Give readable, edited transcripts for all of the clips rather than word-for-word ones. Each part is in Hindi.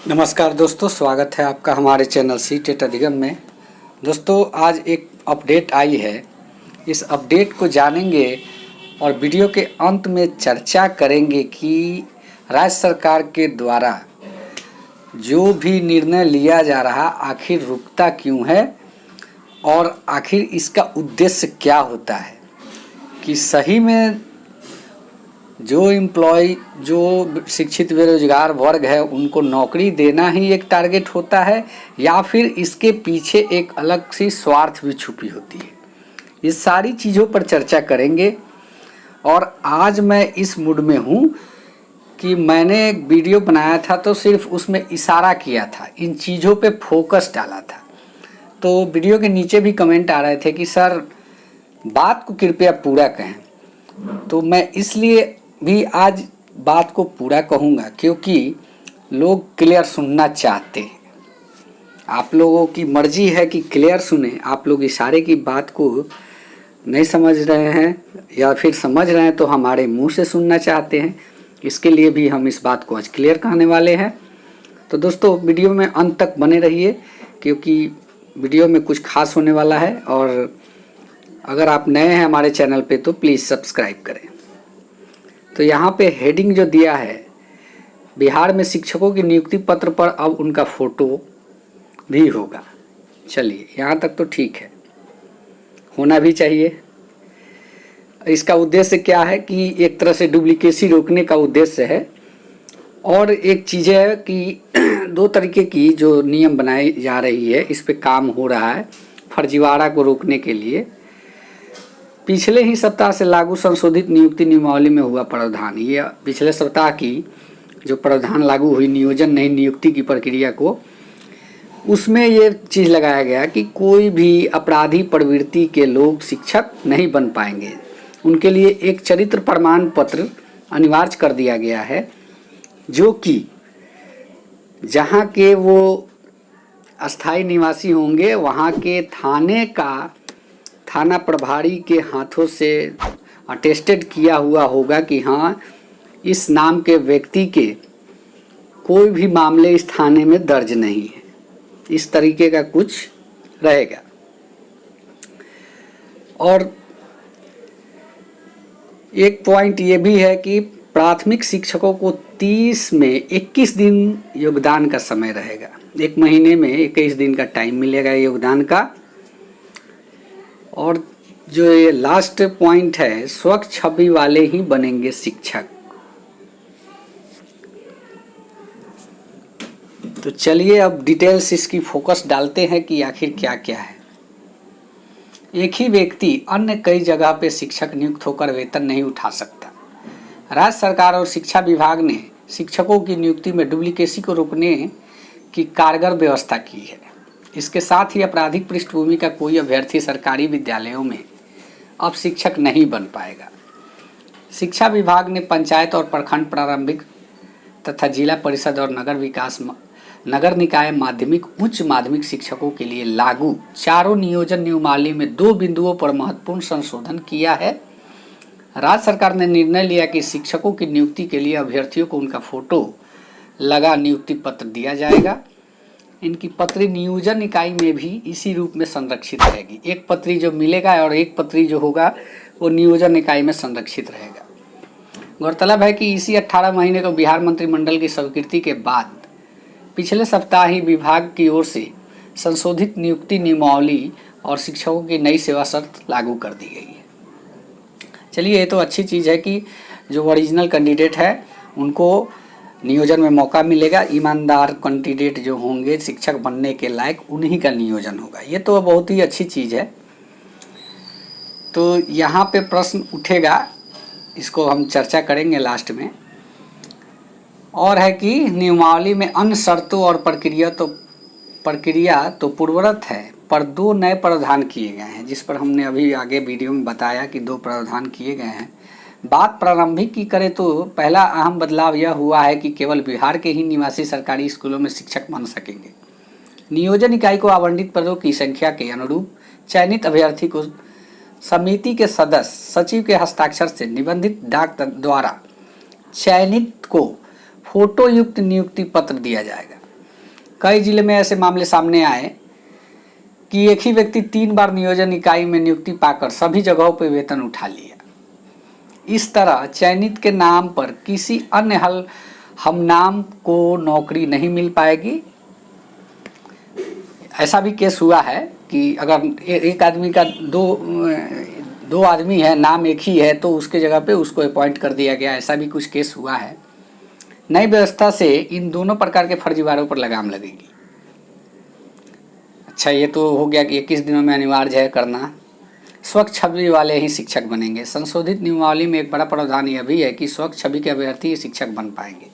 नमस्कार दोस्तों, स्वागत है आपका हमारे चैनल सी टेट अधिगम में। दोस्तों, आज एक अपडेट आई है। इस अपडेट को जानेंगे और वीडियो के अंत में चर्चा करेंगे कि राज्य सरकार के द्वारा जो भी निर्णय लिया जा रहा आखिर रुकता क्यों है और आखिर इसका उद्देश्य क्या होता है। कि सही में जो शिक्षित बेरोजगार वर्ग है उनको नौकरी देना ही एक टारगेट होता है या फिर इसके पीछे एक अलग सी स्वार्थ भी छुपी होती है। इस सारी चीज़ों पर चर्चा करेंगे। और आज मैं इस मूड में हूँ कि मैंने एक वीडियो बनाया था तो सिर्फ उसमें इशारा किया था, इन चीज़ों पे फोकस डाला था। तो वीडियो के नीचे भी कमेंट आ रहे थे कि सर बात को कृपया पूरा कहें। तो मैं इसलिए भी आज बात को पूरा कहूँगा क्योंकि लोग क्लियर सुनना चाहते हैं। आप लोगों की मर्जी है कि क्लियर सुने। आप लोग इशारे की बात को नहीं समझ रहे हैं या फिर समझ रहे हैं तो हमारे मुंह से सुनना चाहते हैं। इसके लिए भी हम इस बात को आज क्लियर कहने वाले हैं। तो दोस्तों, वीडियो में अंत तक बने रहिए क्योंकि वीडियो में कुछ खास होने वाला है। और अगर आप नए हैं हमारे चैनल पे तो प्लीज़ सब्सक्राइब करें। तो यहाँ पे हेडिंग जो दिया है, बिहार में शिक्षकों की नियुक्ति पत्र पर अब उनका फ़ोटो भी होगा। चलिए, यहाँ तक तो ठीक है, होना भी चाहिए। इसका उद्देश्य क्या है कि एक तरह से डुप्लीकेसी रोकने का उद्देश्य है। और एक चीज़ है कि दो तरीके की जो नियम बनाई जा रही है, इस पे काम हो रहा है फर्जीवाड़ा को रोकने के लिए। पिछले ही सप्ताह से लागू संशोधित नियुक्ति नियमावली में हुआ प्रावधान, ये पिछले सप्ताह की जो प्रावधान लागू हुई नियोजन नहीं नियुक्ति की प्रक्रिया को, उसमें ये चीज़ लगाया गया कि कोई भी अपराधी प्रवृत्ति के लोग शिक्षक नहीं बन पाएंगे। उनके लिए एक चरित्र प्रमाण पत्र अनिवार्य कर दिया गया है, जो कि जहाँ के वो अस्थायी निवासी होंगे वहाँ के थाना प्रभारी के हाथों से अटेस्टेड किया हुआ होगा कि हाँ, इस नाम के व्यक्ति के कोई भी मामले इस थाने में दर्ज नहीं है। इस तरीके का कुछ रहेगा। और एक पॉइंट ये भी है कि प्राथमिक शिक्षकों को 30 में 21 दिन योगदान का समय रहेगा। एक महीने में 21 दिन का टाइम मिलेगा योगदान का। और जो ये लास्ट पॉइंट है, स्वच्छ छवि वाले ही बनेंगे शिक्षक। तो चलिए अब डिटेल्स इसकी फोकस डालते हैं कि आखिर क्या क्या है। एक ही व्यक्ति अन्य कई जगह पे शिक्षक नियुक्त होकर वेतन नहीं उठा सकता। राज्य सरकार और शिक्षा विभाग ने शिक्षकों की नियुक्ति में डुप्लीकेसी को रोकने की कारगर व्यवस्था की है। इसके साथ ही आपराधिक पृष्ठभूमि का कोई अभ्यर्थी सरकारी विद्यालयों में अब शिक्षक नहीं बन पाएगा। शिक्षा विभाग ने पंचायत और प्रखंड प्रारंभिक तथा जिला परिषद और नगर निकाय माध्यमिक उच्च माध्यमिक शिक्षकों के लिए लागू चारों नियोजन नियमावली में 2 बिंदुओं पर महत्वपूर्ण संशोधन किया है। राज्य सरकार ने निर्णय लिया कि शिक्षकों की नियुक्ति के लिए अभ्यर्थियों को उनका फोटो लगा नियुक्ति पत्र दिया जाएगा। इनकी पत्री नियोजन इकाई में भी इसी रूप में संरक्षित रहेगी। एक पत्री जो मिलेगा और एक पत्री जो होगा वो नियोजन इकाई में संरक्षित रहेगा। गौरतलब है कि इसी 18 महीने को बिहार मंत्रिमंडल की स्वीकृति के बाद पिछले सप्ताह ही विभाग की ओर से संशोधित नियुक्ति नियमावली और शिक्षकों की नई सेवा शर्त लागू कर दी गई है। चलिए, ये तो अच्छी चीज़ है कि जो ओरिजिनल कैंडिडेट है उनको नियोजन में मौका मिलेगा। ईमानदार कैंडिडेट जो होंगे शिक्षक बनने के लायक, उन्हीं का नियोजन होगा। ये तो बहुत ही अच्छी चीज़ है। तो यहाँ पे प्रश्न उठेगा, इसको हम चर्चा करेंगे लास्ट में। और है कि नियमावली में अन्य शर्तों और प्रक्रिया तो पूर्ववत है, पर 2 नए प्रावधान किए गए हैं, जिस पर हमने अभी आगे वीडियो में बताया कि 2 प्रावधान किए गए हैं। बात प्रारंभिक की करें तो पहला अहम बदलाव यह हुआ है कि केवल बिहार के ही निवासी सरकारी स्कूलों में शिक्षक बन सकेंगे। नियोजन इकाई को आवंटित पदों की संख्या के अनुरूप चयनित अभ्यर्थी को समिति के सदस्य सचिव के हस्ताक्षर से निबंधित डाक द्वारा चयनित को फोटो युक्त नियुक्ति पत्र दिया जाएगा। कई जिले में ऐसे मामले सामने आए कि एक ही व्यक्ति 3 बार नियोजन इकाई में नियुक्ति पाकर सभी जगहों पर वेतन उठा लिया। इस तरह चयनित के नाम पर किसी अन्य हम नाम को नौकरी नहीं मिल पाएगी। ऐसा भी केस हुआ है कि अगर एक आदमी का दो आदमी है, नाम एक ही है, तो उसके जगह पे उसको अपॉइंट कर दिया गया। ऐसा भी कुछ केस हुआ है। नई व्यवस्था से इन दोनों प्रकार के फर्जीवाड़ों पर लगाम लगेगी। अच्छा, ये तो हो गया कि 21 दिनों में अनिवार्य है करना। स्वच्छ छवि वाले ही शिक्षक बनेंगे। संशोधित नियमावली में एक बड़ा प्रावधान यह भी है कि स्वच्छ छवि के अभ्यर्थी ही शिक्षक बन पाएंगे।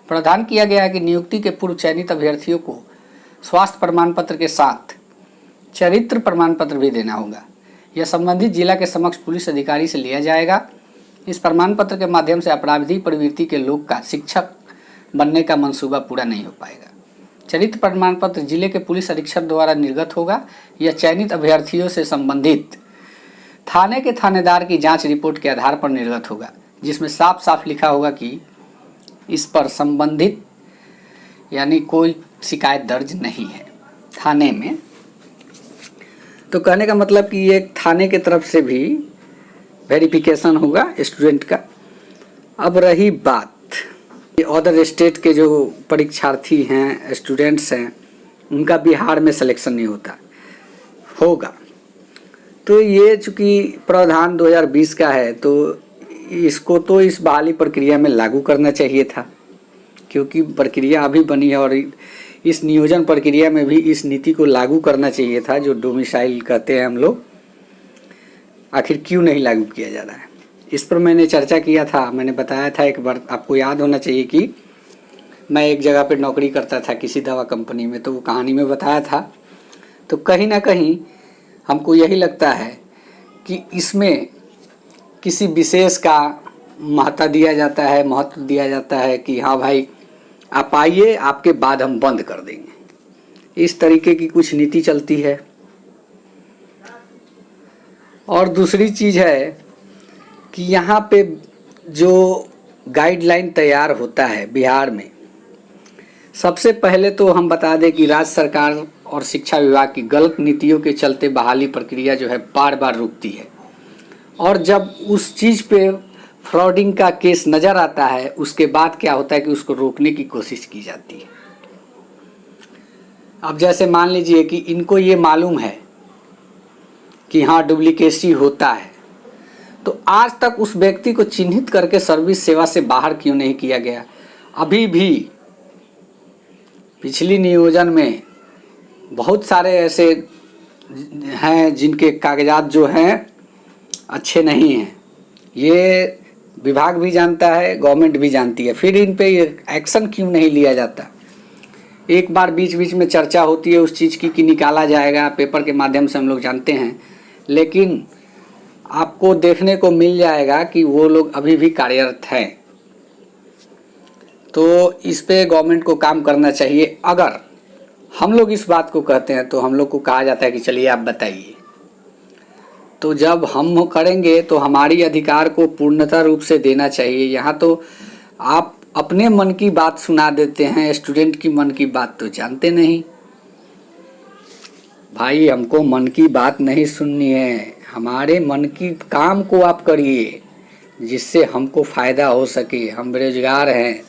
प्रावधान किया गया है कि नियुक्ति के पूर्व चयनित अभ्यर्थियों को स्वास्थ्य प्रमाण पत्र के साथ चरित्र प्रमाण पत्र भी देना होगा। यह संबंधित जिला के समक्ष पुलिस अधिकारी से लिया जाएगा। इस प्रमाण पत्र के माध्यम से अपराधी प्रवृत्ति के लोग का शिक्षक बनने का मंसूबा पूरा नहीं हो पाएगा। चरित्र प्रमाण पत्र जिले के पुलिस अधीक्षक द्वारा निर्गत होगा। यह चयनित अभ्यर्थियों से संबंधित थाने के थानेदार की जांच रिपोर्ट के आधार पर निर्गत होगा, जिसमें साफ साफ लिखा होगा कि इस पर संबंधित यानी कोई शिकायत दर्ज नहीं है थाने में। तो कहने का मतलब कि ये थाने की तरफ से भी वेरिफिकेशन होगा स्टूडेंट का। अब रही बात अदर स्टेट के जो परीक्षार्थी हैं, स्टूडेंट्स हैं, उनका बिहार में सिलेक्शन नहीं होगा। तो ये चूँकि प्रावधान 2020 का है, तो इसको तो इस बहाली प्रक्रिया में लागू करना चाहिए था, क्योंकि प्रक्रिया अभी बनी है और इस नियोजन प्रक्रिया में भी इस नीति को लागू करना चाहिए था, जो डोमिसाइल कहते हैं हम लोग। आखिर क्यों नहीं लागू किया जा रहा है, इस पर मैंने चर्चा किया था। मैंने बताया था एक बार, आपको याद होना चाहिए कि मैं एक जगह पे नौकरी करता था किसी दवा कंपनी में, तो वो कहानी में बताया था। तो कहीं ना कहीं हमको यही लगता है कि इसमें किसी विशेष का महत्व दिया जाता है कि हाँ भाई आप आइए, आपके बाद हम बंद कर देंगे। इस तरीके की कुछ नीति चलती है। और दूसरी चीज़ है कि यहाँ पे जो गाइडलाइन तैयार होता है बिहार में, सबसे पहले तो हम बता दें कि राज्य सरकार और शिक्षा विभाग की गलत नीतियों के चलते बहाली प्रक्रिया जो है बार बार रुकती है। और जब उस चीज़ पे फ्रॉडिंग का केस नज़र आता है, उसके बाद क्या होता है कि उसको रोकने की कोशिश की जाती है। अब जैसे मान लीजिए कि इनको ये मालूम है कि हाँ डुप्लीकेसी होता है, तो आज तक उस व्यक्ति को चिन्हित करके सर्विस सेवा से बाहर क्यों नहीं किया गया। अभी भी पिछली नियोजन में बहुत सारे ऐसे हैं जिनके कागजात जो हैं अच्छे नहीं हैं। ये विभाग भी जानता है, गवर्नमेंट भी जानती है, फिर इन पे एक्शन क्यों नहीं लिया जाता। एक बार बीच बीच में चर्चा होती है उस चीज़ की कि निकाला जाएगा, पेपर के माध्यम से हम लोग जानते हैं, लेकिन आपको देखने को मिल जाएगा कि वो लोग अभी भी कार्यरत हैं। तो इस पे गवर्नमेंट को काम करना चाहिए। अगर हम लोग इस बात को कहते हैं तो हम लोग को कहा जाता है कि चलिए आप बताइए। तो जब हम करेंगे तो हमारी अधिकार को पूर्णतः रूप से देना चाहिए। यहाँ तो आप अपने मन की बात सुना देते हैं, स्टूडेंट की मन की बात तो जानते नहीं। भाई हमको मन की बात नहीं सुननी है, हमारे मन की काम को आप करिए जिससे हमको फ़ायदा हो सके। हम बेरोजगार हैं,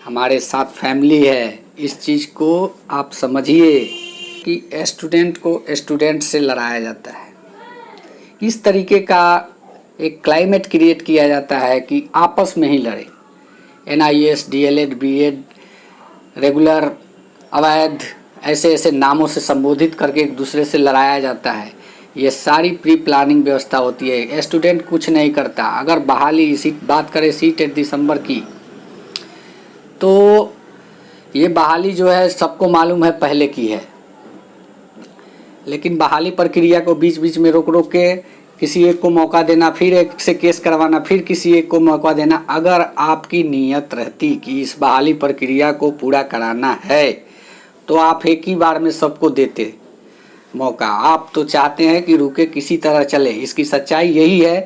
हमारे साथ फैमिली है। इस चीज़ को आप समझिए कि स्टूडेंट को स्टूडेंट से लड़ाया जाता है। इस तरीके का एक क्लाइमेट क्रिएट किया जाता है कि आपस में ही लड़े। NIS, DLED, BEd, रेगुलर, अवैध, ऐसे ऐसे नामों से संबोधित करके एक दूसरे से लड़ाया जाता है। ये सारी प्री प्लानिंग व्यवस्था होती है। स्टूडेंट कुछ नहीं करता। अगर बहाली बात करें सीट दिसंबर की, तो ये बहाली जो है सबको मालूम है पहले की है, लेकिन बहाली प्रक्रिया को बीच बीच में रोक रोक के किसी एक को मौका देना, फिर एक से केस करवाना, फिर किसी एक को मौका देना। अगर आपकी नीयत रहती कि इस बहाली प्रक्रिया को पूरा कराना है तो आप एक ही बार में सबको देते मौका। आप तो चाहते हैं कि रुके किसी तरह चले। इसकी सच्चाई यही है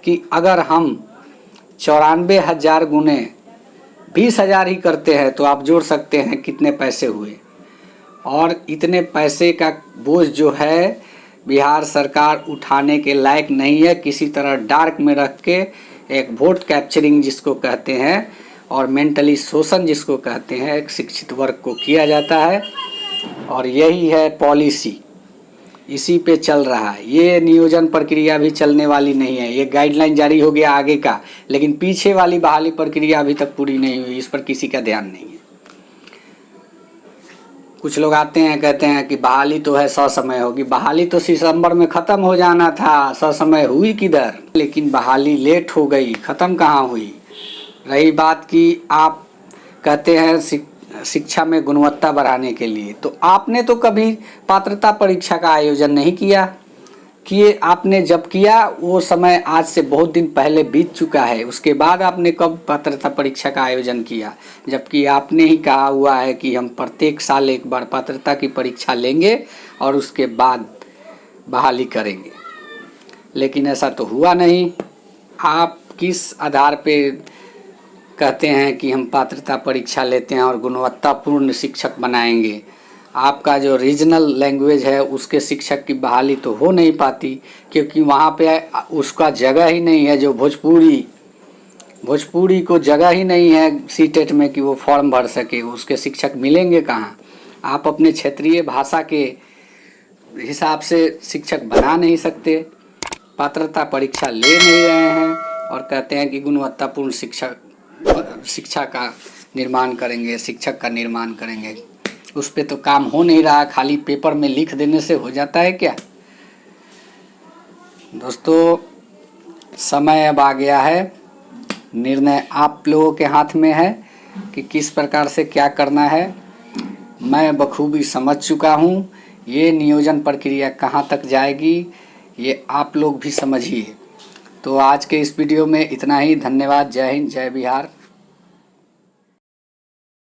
कि अगर हम 94,000 गुने 20,000 ही करते हैं तो आप जोड़ सकते हैं कितने पैसे हुए। और इतने पैसे का बोझ जो है बिहार सरकार उठाने के लायक नहीं है। किसी तरह डार्क में रख के एक वोट कैप्चरिंग जिसको कहते हैं और मेंटली शोषण जिसको कहते हैं एक शिक्षित वर्ग को किया जाता है। और यही है पॉलिसी, इसी पे चल रहा है। ये नियोजन प्रक्रिया भी चलने वाली नहीं है। ये गाइडलाइन जारी हो गया आगे का, लेकिन पीछे वाली बहाली प्रक्रिया अभी तक पूरी नहीं हुई। इस पर किसी का ध्यान नहीं है। कुछ लोग आते हैं कहते हैं कि बहाली तो है ससमय होगी। बहाली तो सितंबर में ख़त्म हो जाना था, ससमय हुई किधर। लेकिन बहाली लेट हो गई, ख़त्म कहाँ हुई। रही बात कि आप कहते हैं शिक्षा में गुणवत्ता बढ़ाने के लिए, तो आपने तो कभी पात्रता परीक्षा का आयोजन नहीं किया। आपने जब किया वो समय आज से बहुत दिन पहले बीत चुका है। उसके बाद आपने कब पात्रता परीक्षा का आयोजन किया, जबकि आपने ही कहा हुआ है कि हम प्रत्येक साल एक बार पात्रता की परीक्षा लेंगे और उसके बाद बहाली करेंगे। लेकिन ऐसा तो हुआ नहीं। आप किस आधार पे कहते हैं कि हम पात्रता परीक्षा लेते हैं और गुणवत्तापूर्ण शिक्षक बनाएंगे। आपका जो रीजनल लैंग्वेज है उसके शिक्षक की बहाली तो हो नहीं पाती, क्योंकि वहाँ पे उसका जगह ही नहीं है। जो भोजपुरी को जगह ही नहीं है सीटेट में कि वो फॉर्म भर सके, उसके शिक्षक मिलेंगे कहाँ। आप अपने क्षेत्रीय भाषा के हिसाब से शिक्षक बना नहीं सकते, पात्रता परीक्षा ले नहीं रहे हैं और कहते हैं कि गुणवत्तापूर्ण शिक्षा का निर्माण करेंगे, शिक्षक का निर्माण करेंगे। उस पे तो काम हो नहीं रहा, खाली पेपर में लिख देने से हो जाता है क्या। दोस्तों, समय अब आ गया है। निर्णय आप लोगों के हाथ में है कि किस प्रकार से क्या करना है। मैं बखूबी समझ चुका हूँ। ये नियोजन प्रक्रिया कहाँ तक जाएगी ये आप लोग भी समझिए। तो आज के इस वीडियो में इतना ही। धन्यवाद। जय हिंद, जय बिहार।